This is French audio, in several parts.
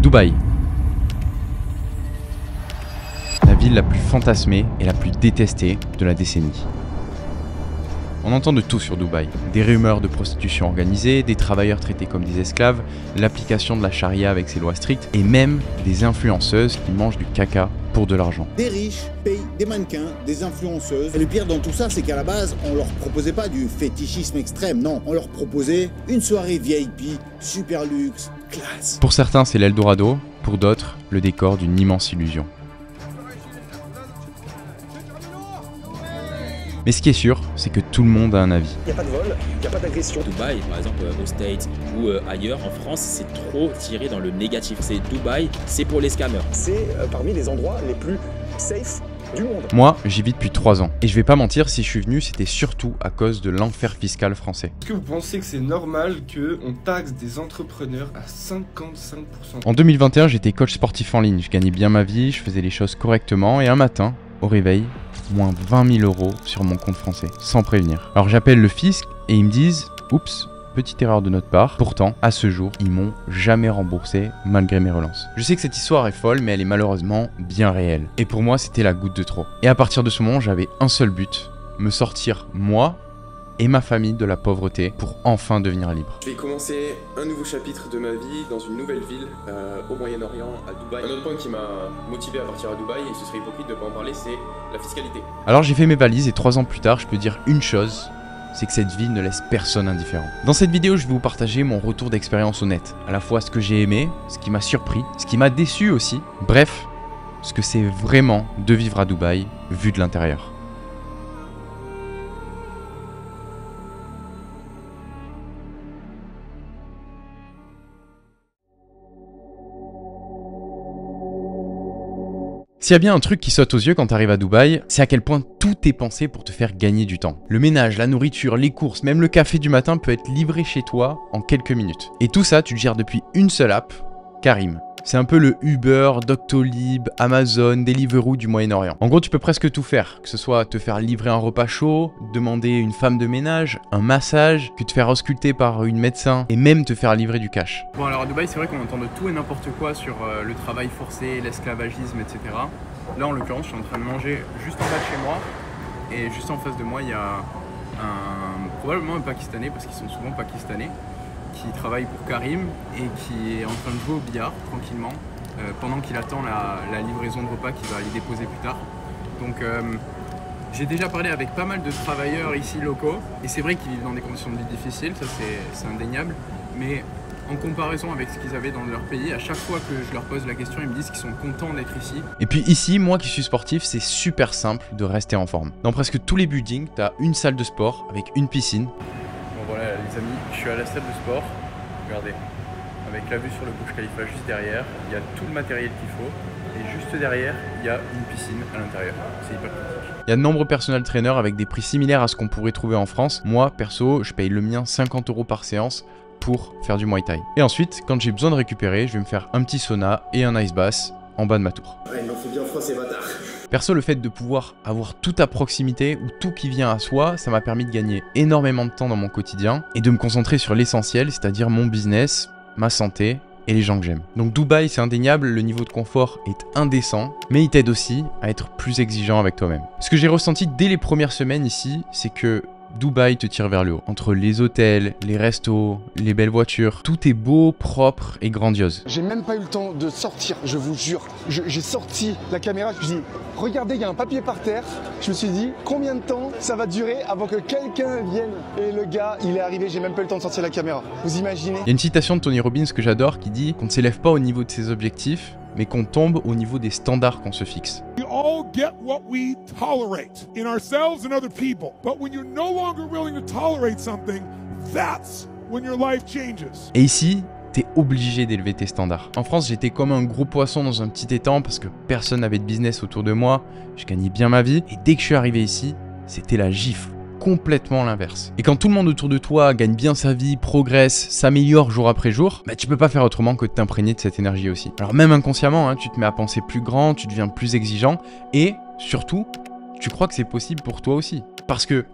Dubaï. La ville la plus fantasmée et la plus détestée de la décennie. On entend de tout sur Dubaï. Des rumeurs de prostitution organisée, des travailleurs traités comme des esclaves, l'application de la charia avec ses lois strictes, et même des influenceuses qui mangent du caca pour de l'argent. Des riches payent des mannequins, des influenceuses. Et le pire dans tout ça, c'est qu'à la base, on leur proposait pas du fétichisme extrême, non. On leur proposait une soirée VIP, super luxe, classe. Pour certains, c'est l'Eldorado, pour d'autres, le décor d'une immense illusion. Mais ce qui est sûr, c'est que tout le monde a un avis. Il n'y a pas de vol, il n'y a pas d'agression. Dubaï, par exemple aux States ou ailleurs, en France, c'est trop tiré dans le négatif. C'est Dubaï, c'est pour les scammers. C'est parmi les endroits les plus safe du monde. Moi, j'y vis depuis 3 ans. Et je vais pas mentir, si je suis venu, c'était surtout à cause de l'enfer fiscal français. Est-ce que vous pensez que c'est normal qu'on taxe des entrepreneurs à 55%? En 2021, j'étais coach sportif en ligne. Je gagnais bien ma vie, je faisais les choses correctement. Et un matin, au réveil, moins 20 000 € sur mon compte français, sans prévenir. Alors j'appelle le fisc et ils me disent « Oups, petite erreur de notre part ». Pourtant, à ce jour, ils m'ont jamais remboursé malgré mes relances. Je sais que cette histoire est folle, mais elle est malheureusement bien réelle. Et pour moi, c'était la goutte de trop. Et à partir de ce moment, j'avais un seul but, me sortir moi et ma famille de la pauvreté pour enfin devenir libre. Je vais commencer un nouveau chapitre de ma vie dans une nouvelle ville au Moyen-Orient, à Dubaï. Un autre point qui m'a motivé à partir à Dubaï, et ce serait hypocrite de ne pas en parler, c'est la fiscalité. Alors j'ai fait mes valises et 3 ans plus tard, je peux dire une chose, c'est que cette ville ne laisse personne indifférent. Dans cette vidéo, je vais vous partager mon retour d'expérience honnête. À la fois ce que j'ai aimé, ce qui m'a surpris, ce qui m'a déçu aussi. Bref, ce que c'est vraiment de vivre à Dubaï, vu de l'intérieur. S'il y a bien un truc qui saute aux yeux quand t'arrives à Dubaï, c'est à quel point tout est pensé pour te faire gagner du temps. Le ménage, la nourriture, les courses, même le café du matin peut être livré chez toi en quelques minutes. Et tout ça, tu le gères depuis une seule app, Careem. C'est un peu le Uber, Doctolib, Amazon, Deliveroo du Moyen-Orient. En gros, tu peux presque tout faire, que ce soit te faire livrer un repas chaud, demander une femme de ménage, un massage, que te faire ausculter par une médecin et même te faire livrer du cash. Bon alors à Dubaï, c'est vrai qu'on entend de tout et n'importe quoi sur le travail forcé, l'esclavagisme, etc. Là en l'occurrence, je suis en train de manger juste en bas de chez moi et juste en face de moi, il y a probablement un Pakistanais, parce qu'ils sont souvent pakistanais, qui travaille pour Careem et qui est en train de jouer au billard tranquillement pendant qu'il attend la livraison de repas qu'il va aller déposer plus tard. Donc j'ai déjà parlé avec pas mal de travailleurs ici locaux et c'est vrai qu'ils vivent dans des conditions de vie difficiles, ça c'est indéniable, mais en comparaison avec ce qu'ils avaient dans leur pays, à chaque fois que je leur pose la question, ils me disent qu'ils sont contents d'être ici. Et puis ici, moi qui suis sportif, c'est super simple de rester en forme. Dans presque tous les buildings, t'as une salle de sport avec une piscine. Bon voilà les amis, je suis à la salle de sport, regardez, avec la vue sur le Burj Khalifa juste derrière, il y a tout le matériel qu'il faut, et juste derrière, il y a une piscine à l'intérieur, c'est hyper pratique. Il y a de nombreux personal trainers avec des prix similaires à ce qu'on pourrait trouver en France. Moi, perso, je paye le mien 50 € par séance pour faire du Muay Thai. Et ensuite, quand j'ai besoin de récupérer, je vais me faire un petit sauna et un ice bath en bas de ma tour. Ouais, il en faut bien en France, ces bâtards. Perso, le fait de pouvoir avoir tout à proximité ou tout qui vient à soi, ça m'a permis de gagner énormément de temps dans mon quotidien et de me concentrer sur l'essentiel, c'est-à-dire mon business, ma santé et les gens que j'aime. Donc Dubaï, c'est indéniable, le niveau de confort est indécent, mais il t'aide aussi à être plus exigeant avec toi-même. Ce que j'ai ressenti dès les premières semaines ici, c'est que Dubaï te tire vers le haut. Entre les hôtels, les restos, les belles voitures, tout est beau, propre et grandiose. J'ai même pas eu le temps de sortir, je vous jure. J'ai sorti la caméra, je me suis dit, regardez, il y a un papier par terre. Je me suis dit, combien de temps ça va durer avant que quelqu'un vienne? Et le gars, il est arrivé, j'ai même pas eu le temps de sortir la caméra. Vous imaginez? Il y a une citation de Tony Robbins que j'adore qui dit qu'on ne s'élève pas au niveau de ses objectifs, mais qu'on tombe au niveau des standards qu'on se fixe. We all get what we tolerate in ourselves and other people. But when you're no longer willing to tolerate something, that's when your life changes. Et ici, t'es obligé d'élever tes standards. En France, j'étais comme un gros poisson dans un petit étang parce que personne n'avait de business autour de moi, je gagnais bien ma vie, et dès que je suis arrivé ici, c'était la gifle. Complètement l'inverse. Et quand tout le monde autour de toi gagne bien sa vie, progresse, s'améliore jour après jour, bah tu peux pas faire autrement que de t'imprégner de cette énergie aussi. Alors même inconsciemment, hein, tu te mets à penser plus grand, tu deviens plus exigeant et surtout, tu crois que c'est possible pour toi aussi. Parce que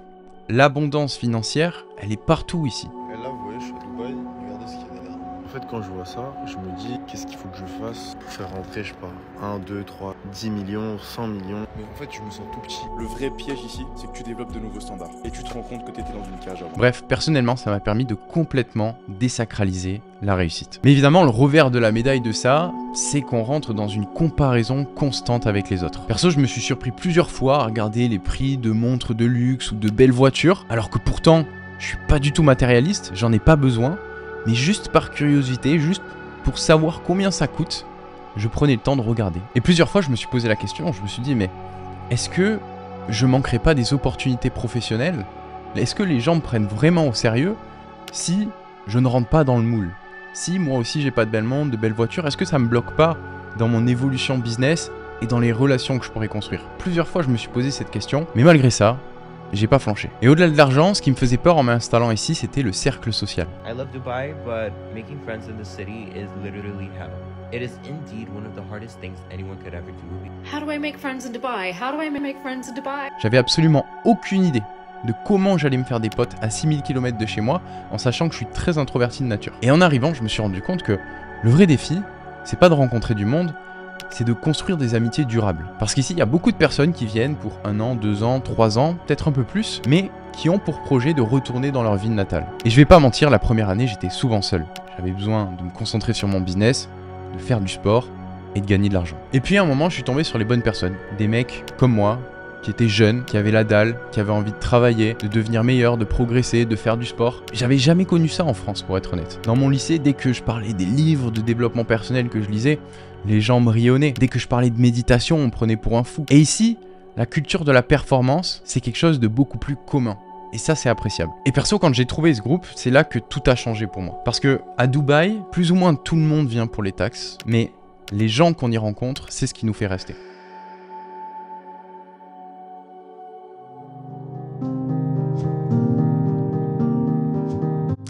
l'abondance financière, elle est partout ici. Et là, vous voyez, je suis à Dubaï, regardez ce qu'il y a derrière. En fait, quand je vois ça, je me dis, qu'est-ce qu'il faut que je fasse pour faire rentrer, je sais pas, 1, 2, 3, 10 millions, 100 millions. Mais en fait, je me sens tout petit. Le vrai piège ici, c'est que tu développes de nouveaux standards. Et tu te rends compte que t'étais dans une cage avant. Bref, personnellement, ça m'a permis de complètement désacraliser la réussite. Mais évidemment, le revers de la médaille de ça, c'est qu'on rentre dans une comparaison constante avec les autres. Perso, je me suis surpris plusieurs fois à regarder les prix de montres de luxe ou de belles voitures, alors que pourtant, je suis pas du tout matérialiste, j'en ai pas besoin, mais juste par curiosité, juste pour savoir combien ça coûte, je prenais le temps de regarder. Et plusieurs fois, je me suis posé la question, je me suis dit, mais est-ce que je manquerai pas des opportunités professionnelles? Est-ce que les gens me prennent vraiment au sérieux si je ne rentre pas dans le moule? Si moi aussi j'ai pas de belles montres, de belles voitures, est-ce que ça me bloque pas dans mon évolution business et dans les relations que je pourrais construire? Plusieurs fois je me suis posé cette question, mais malgré ça, j'ai pas flanché. Et au-delà de l'argent, ce qui me faisait peur en m'installant ici, c'était le cercle social. I love Dubai, but making friends in the city is literally hell. It is indeed one of the hardest things anyone could ever do. How do I make friends in Dubai? How do I make friends in Dubai? J'avais absolument aucune idée de comment j'allais me faire des potes à 6000 km de chez moi, en sachant que je suis très introverti de nature. Et en arrivant, je me suis rendu compte que le vrai défi, c'est pas de rencontrer du monde, c'est de construire des amitiés durables. Parce qu'ici, il y a beaucoup de personnes qui viennent pour 1 an, 2 ans, 3 ans, peut-être un peu plus, mais qui ont pour projet de retourner dans leur ville natale. Et je vais pas mentir, la première année, j'étais souvent seul. J'avais besoin de me concentrer sur mon business, de faire du sport et de gagner de l'argent. Et puis à un moment, je suis tombé sur les bonnes personnes. Des mecs comme moi, qui étaient jeunes, qui avaient la dalle, qui avaient envie de travailler, de devenir meilleur, de progresser, de faire du sport. J'avais jamais connu ça en France, pour être honnête. Dans mon lycée, dès que je parlais des livres de développement personnel que je lisais, les gens me rionnaient. Dès que je parlais de méditation, on me prenait pour un fou. Et ici, la culture de la performance, c'est quelque chose de beaucoup plus commun. Et ça, c'est appréciable. Et perso, quand j'ai trouvé ce groupe, c'est là que tout a changé pour moi. Parce que à Dubaï, plus ou moins tout le monde vient pour les taxes, mais les gens qu'on y rencontre, c'est ce qui nous fait rester.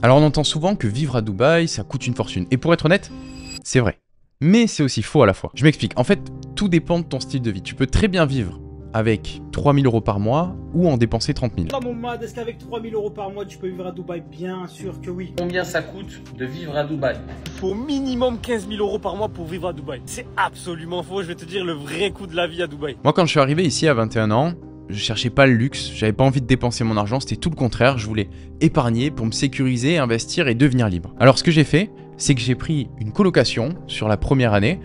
Alors on entend souvent que vivre à Dubaï, ça coûte une fortune. Et pour être honnête, c'est vrai. Mais c'est aussi faux à la fois. Je m'explique. En fait, tout dépend de ton style de vie. Tu peux très bien vivre avec 3000 € par mois ou en dépenser 30 000. Mon mad, est-ce qu'avec 3000 € par mois, tu peux vivre à Dubaï? Bien sûr que oui. Combien ça coûte de vivre à Dubaï? Il faut au minimum 15 000 € par mois pour vivre à Dubaï. C'est absolument faux. Je vais te dire le vrai coût de la vie à Dubaï. Moi, quand je suis arrivé ici à 21 ans, je cherchais pas le luxe, j'avais pas envie de dépenser mon argent, c'était tout le contraire, je voulais épargner pour me sécuriser, investir et devenir libre. Alors ce que j'ai fait, c'est que j'ai pris une colocation sur la première année,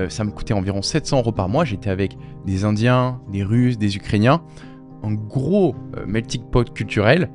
ça me coûtait environ 700 € par mois, j'étais avec des Indiens, des Russes, des Ukrainiens, un gros melting pot culturel,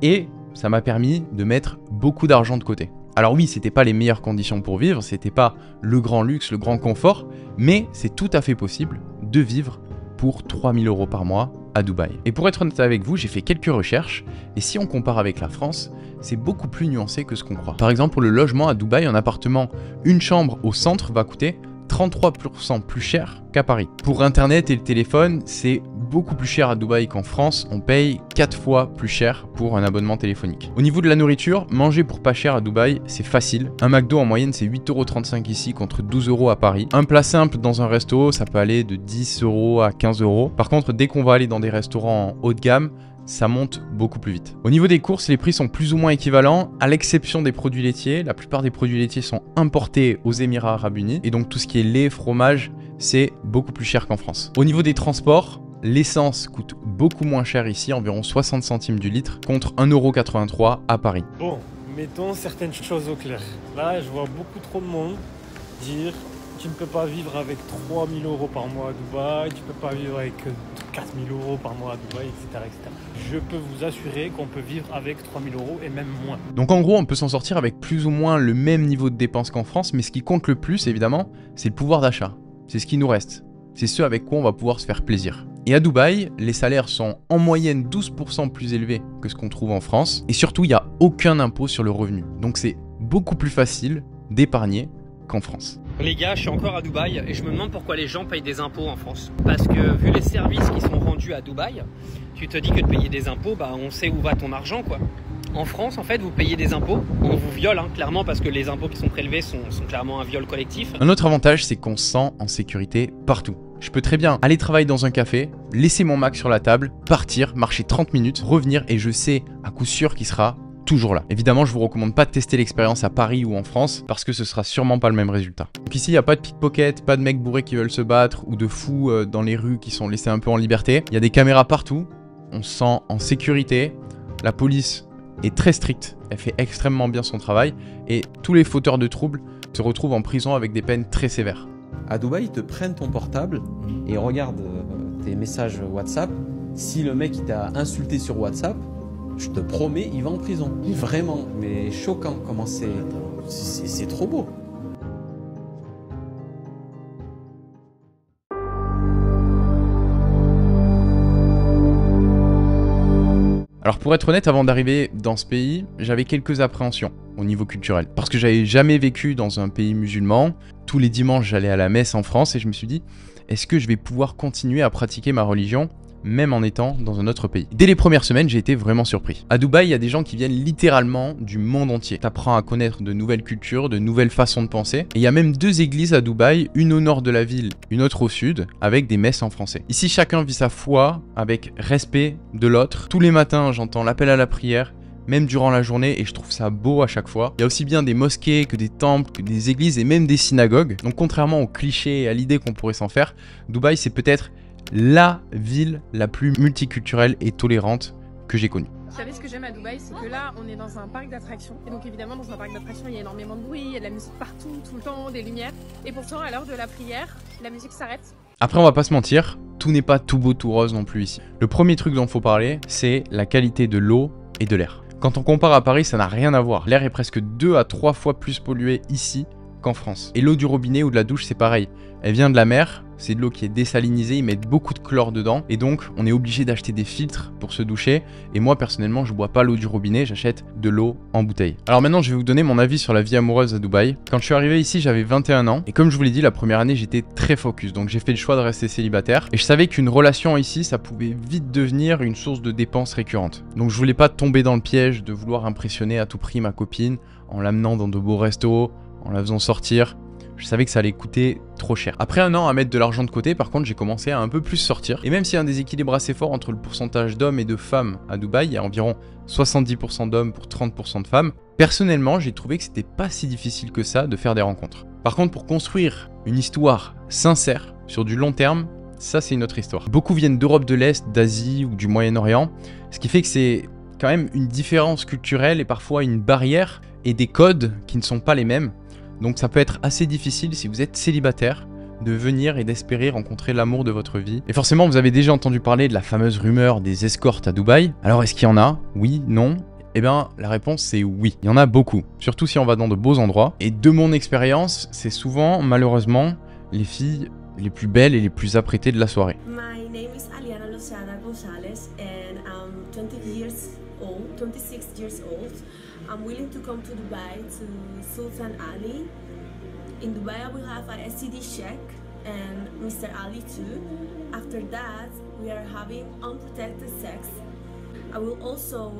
et ça m'a permis de mettre beaucoup d'argent de côté. Alors oui, c'était pas les meilleures conditions pour vivre, c'était pas le grand luxe, le grand confort, mais c'est tout à fait possible de vivre pour 3000 € par mois à Dubaï. Et pour être honnête avec vous, j'ai fait quelques recherches, et si on compare avec la France, c'est beaucoup plus nuancé que ce qu'on croit. Par exemple, pour le logement à Dubaï, un appartement, une chambre au centre va coûter 33% plus cher qu'à Paris. Pour Internet et le téléphone, c'est beaucoup plus cher à Dubaï qu'en France. On paye 4 fois plus cher pour un abonnement téléphonique. Au niveau de la nourriture, manger pour pas cher à Dubaï, c'est facile. Un McDo en moyenne, c'est 8,35 € ici contre 12 € à Paris. Un plat simple dans un resto, ça peut aller de 10 € à 15 €. Par contre, dès qu'on va aller dans des restaurants en haut de gamme, ça monte beaucoup plus vite. Au niveau des courses, les prix sont plus ou moins équivalents, à l'exception des produits laitiers. La plupart des produits laitiers sont importés aux Émirats Arabes Unis, et donc tout ce qui est lait, fromage, c'est beaucoup plus cher qu'en France. Au niveau des transports, l'essence coûte beaucoup moins cher ici, environ 60 centimes du litre, contre 1,83 € à Paris. Bon, mettons certaines choses au clair. Là, je vois beaucoup trop de monde dire tu ne peux pas vivre avec 3000 € par mois à Dubaï, tu ne peux pas vivre avec 4000 € par mois à Dubaï, etc., etc. Je peux vous assurer qu'on peut vivre avec 3000 € et même moins. Donc en gros, on peut s'en sortir avec plus ou moins le même niveau de dépenses qu'en France, mais ce qui compte le plus, évidemment, c'est le pouvoir d'achat. C'est ce qui nous reste. C'est ce avec quoi on va pouvoir se faire plaisir. Et à Dubaï, les salaires sont en moyenne 12% plus élevés que ce qu'on trouve en France, et surtout, il n'y a aucun impôt sur le revenu. Donc c'est beaucoup plus facile d'épargner qu'en France. Les gars, je suis encore à Dubaï et je me demande pourquoi les gens payent des impôts en France. Parce que vu les services qui sont rendus à Dubaï, tu te dis que de payer des impôts, bah on sait où va ton argent quoi. En France, en fait, vous payez des impôts, on vous viole clairement parce que les impôts qui sont prélevés sont clairement un viol collectif. Un autre avantage, c'est qu'on se sent en sécurité partout. Je peux très bien aller travailler dans un café, laisser mon Mac sur la table, partir, marcher 30 minutes, revenir et je sais à coup sûr qu'il sera toujours là. Évidemment, je vous recommande pas de tester l'expérience à Paris ou en France parce que ce sera sûrement pas le même résultat. Donc ici, il n'y a pas de pickpocket, pas de mecs bourrés qui veulent se battre ou de fous dans les rues qui sont laissés un peu en liberté. Il y a des caméras partout, on se sent en sécurité, la police est très stricte, elle fait extrêmement bien son travail et tous les fauteurs de troubles se retrouvent en prison avec des peines très sévères. À Dubaï, ils te prennent ton portable et regardent tes messages WhatsApp. Si le mec il t'a insulté sur WhatsApp, je te promets, il va en prison. Vraiment, mais choquant comment c'est trop beau. Alors pour être honnête, avant d'arriver dans ce pays, j'avais quelques appréhensions au niveau culturel. Parce que j'avais jamais vécu dans un pays musulman. Tous les dimanches, j'allais à la messe en France et je me suis dit, est-ce que je vais pouvoir continuer à pratiquer ma religion même en étant dans un autre pays? Dès les premières semaines, j'ai été vraiment surpris. À Dubaï, il y a des gens qui viennent littéralement du monde entier. T'apprends à connaître de nouvelles cultures, de nouvelles façons de penser. Et il y a même 2 églises à Dubaï, une au nord de la ville, une autre au sud, avec des messes en français. Ici, chacun vit sa foi avec respect de l'autre. Tous les matins, j'entends l'appel à la prière, même durant la journée, et je trouve ça beau à chaque fois. Il y a aussi bien des mosquées que des temples, que des églises et même des synagogues. Donc contrairement aux clichés et à l'idée qu'on pourrait s'en faire, Dubaï, c'est peut-être la ville la plus multiculturelle et tolérante que j'ai connue. Vous savez, ce que j'aime à Dubaï, c'est que là, on est dans un parc d'attractions. Et donc évidemment, dans un parc d'attractions, il y a énormément de bruit, il y a de la musique partout, tout le temps, des lumières. Et pourtant, à l'heure de la prière, la musique s'arrête. Après, on va pas se mentir, tout n'est pas tout beau, tout rose non plus ici. Le premier truc dont il faut parler, c'est la qualité de l'eau et de l'air. Quand on compare à Paris, ça n'a rien à voir. L'air est presque 2 à 3 fois plus pollué ici qu'en France. Et l'eau du robinet ou de la douche, c'est pareil. Elle vient de la mer, c'est de l'eau qui est désalinisée, ils mettent beaucoup de chlore dedans, et donc on est obligé d'acheter des filtres pour se doucher, et moi personnellement je bois pas l'eau du robinet, j'achète de l'eau en bouteille. Alors maintenant je vais vous donner mon avis sur la vie amoureuse à Dubaï. Quand je suis arrivé ici j'avais 21 ans, et comme je vous l'ai dit la première année j'étais très focus, donc j'ai fait le choix de rester célibataire, et je savais qu'une relation ici ça pouvait vite devenir une source de dépenses récurrentes. Donc je voulais pas tomber dans le piège de vouloir impressionner à tout prix ma copine, en l'amenant dans de beaux restos, en la faisant sortir. Je savais que ça allait coûter trop cher. Après 1 an à mettre de l'argent de côté, par contre, j'ai commencé à un peu plus sortir. Et même s'il y a un déséquilibre assez fort entre le pourcentage d'hommes et de femmes à Dubaï, il y a environ 70% d'hommes pour 30% de femmes, personnellement, j'ai trouvé que c'était pas si difficile que ça de faire des rencontres. Par contre, pour construire une histoire sincère, sur du long terme, ça c'est une autre histoire. Beaucoup viennent d'Europe de l'Est, d'Asie ou du Moyen-Orient, ce qui fait que c'est quand même une différence culturelle et parfois une barrière et des codes qui ne sont pas les mêmes. Donc ça peut être assez difficile si vous êtes célibataire de venir et d'espérer rencontrer l'amour de votre vie. Et forcément vous avez déjà entendu parler de la fameuse rumeur des escortes à Dubaï. Alors est-ce qu'il y en a? Oui, non? Eh bien la réponse c'est oui, il y en a beaucoup. Surtout si on va dans de beaux endroits. Et de mon expérience, c'est souvent malheureusement les filles les plus belles et les plus apprêtées de la soirée. My name is Aliana Luciana Gonzalez and I'm 26 years old. I'm willing to come to Dubai to Sultan Ali. In Dubai, I will have a STD check and Mr. Ali too. After that, we are having unprotected sex. I will also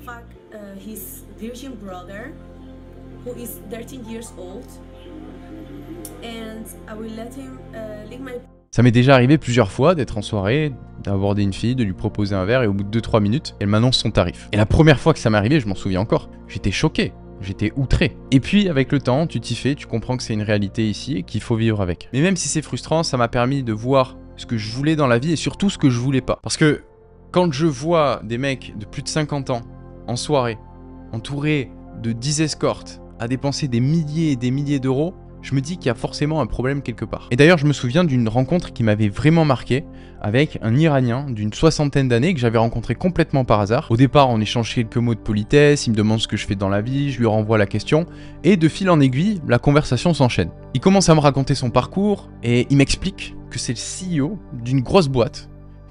fuck his virgin brother, who is 13 years old, and I will let him lick my... Ça m'est déjà arrivé plusieurs fois d'être en soirée, d'aborder une fille, de lui proposer un verre et au bout de 2-3 minutes, elle m'annonce son tarif. Et la première fois que ça m'est arrivé, je m'en souviens encore, j'étais choqué, j'étais outré. Et puis avec le temps, tu t'y fais, tu comprends que c'est une réalité ici et qu'il faut vivre avec. Mais même si c'est frustrant, ça m'a permis de voir ce que je voulais dans la vie et surtout ce que je voulais pas. Parce que quand je vois des mecs de plus de 50 ans en soirée, entourés de 10 escortes, à dépenser des milliers et des milliers d'euros, je me dis qu'il y a forcément un problème quelque part. Et d'ailleurs, je me souviens d'une rencontre qui m'avait vraiment marqué avec un Iranien d'une 60aine d'années que j'avais rencontré complètement par hasard. Au départ, on échange quelques mots de politesse, il me demande ce que je fais dans la vie, je lui renvoie la question, et de fil en aiguille, la conversation s'enchaîne. Il commence à me raconter son parcours, et il m'explique que c'est le CEO d'une grosse boîte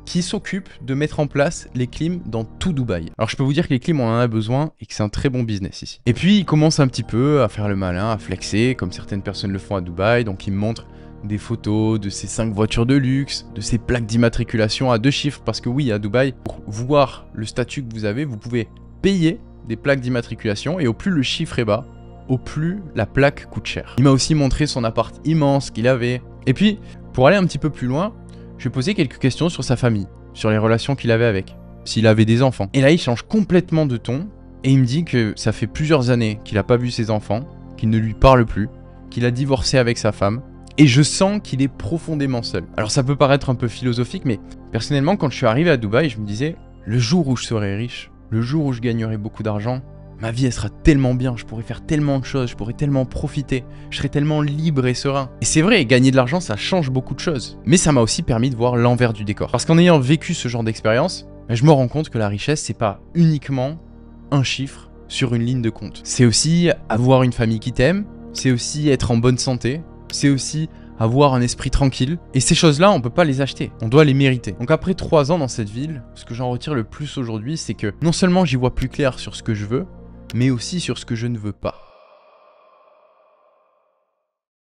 qui s'occupe de mettre en place les clims dans tout Dubaï. Alors je peux vous dire que les clims on en a besoin et que c'est un très bon business ici. Et puis il commence un petit peu à faire le malin, à flexer comme certaines personnes le font à Dubaï, donc il me montre des photos de ses 5 voitures de luxe, de ses plaques d'immatriculation à 2 chiffres, parce que oui à Dubaï, pour voir le statut que vous avez, vous pouvez payer des plaques d'immatriculation et au plus le chiffre est bas, au plus la plaque coûte cher. Il m'a aussi montré son appart immense qu'il avait. Et puis pour aller un petit peu plus loin, je lui ai posé quelques questions sur sa famille, sur les relations qu'il avait avec, s'il avait des enfants. Et là, il change complètement de ton Et il me dit que ça fait plusieurs années qu'il a pas vu ses enfants, qu'il ne lui parle plus, qu'il a divorcé avec sa femme. Et je sens qu'il est profondément seul. Alors ça peut paraître un peu philosophique, mais personnellement, quand je suis arrivé à Dubaï, je me disais, le jour où je serai riche, le jour où je gagnerai beaucoup d'argent, ma vie elle sera tellement bien, je pourrai faire tellement de choses, je pourrai tellement profiter, je serai tellement libre et serein. Et c'est vrai, gagner de l'argent ça change beaucoup de choses. Mais ça m'a aussi permis de voir l'envers du décor. Parce qu'en ayant vécu ce genre d'expérience, je me rends compte que la richesse c'est pas uniquement un chiffre sur une ligne de compte. C'est aussi avoir une famille qui t'aime, c'est aussi être en bonne santé, c'est aussi avoir un esprit tranquille. Et ces choses-là, on peut pas les acheter. On doit les mériter. Donc après 3 ans dans cette ville, ce que j'en retire le plus aujourd'hui, c'est que non seulement j'y vois plus clair sur ce que je veux, mais aussi sur ce que je ne veux pas.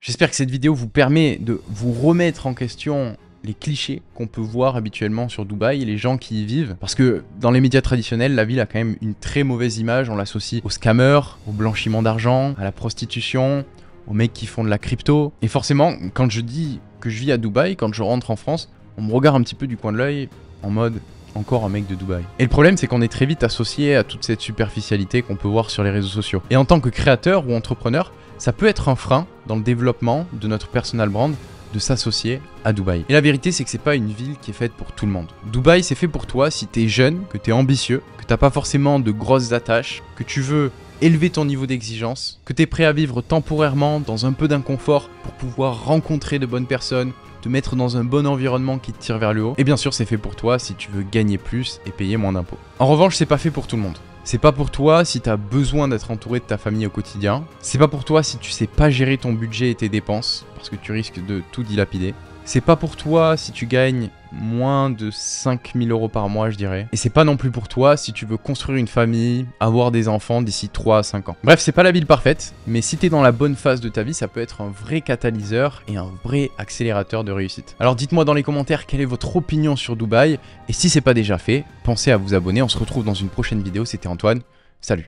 J'espère que cette vidéo vous permet de vous remettre en question les clichés qu'on peut voir habituellement sur Dubaï et les gens qui y vivent. Parce que dans les médias traditionnels, la ville a quand même une très mauvaise image. On l'associe aux scammers, au blanchiment d'argent, à la prostitution, aux mecs qui font de la crypto. Et forcément, quand je dis que je vis à Dubaï, quand je rentre en France, on me regarde un petit peu du coin de l'œil en mode encore un mec de Dubaï. Et le problème, c'est qu'on est très vite associé à toute cette superficialité qu'on peut voir sur les réseaux sociaux. Et en tant que créateur ou entrepreneur, ça peut être un frein dans le développement de notre personal brand de s'associer à Dubaï. Et la vérité, c'est que c'est pas une ville qui est faite pour tout le monde. Dubaï, c'est fait pour toi si t'es jeune, que t'es ambitieux, que t'as pas forcément de grosses attaches, que tu veux élever ton niveau d'exigence, que t'es prêt à vivre temporairement dans un peu d'inconfort pour pouvoir rencontrer de bonnes personnes, te mettre dans un bon environnement qui te tire vers le haut. Et bien sûr, c'est fait pour toi si tu veux gagner plus et payer moins d'impôts. En revanche, c'est pas fait pour tout le monde. C'est pas pour toi si t'as besoin d'être entouré de ta famille au quotidien. C'est pas pour toi si tu sais pas gérer ton budget et tes dépenses, parce que tu risques de tout dilapider. C'est pas pour toi si tu gagnes moins de 5000 € par mois, je dirais. Et c'est pas non plus pour toi si tu veux construire une famille, avoir des enfants d'ici 3 à 5 ans. Bref, c'est pas la ville parfaite, mais si t'es dans la bonne phase de ta vie, ça peut être un vrai catalyseur et un vrai accélérateur de réussite. Alors dites-moi dans les commentaires quelle est votre opinion sur Dubaï, et si c'est pas déjà fait, pensez à vous abonner. On se retrouve dans une prochaine vidéo. C'était Antoine, salut.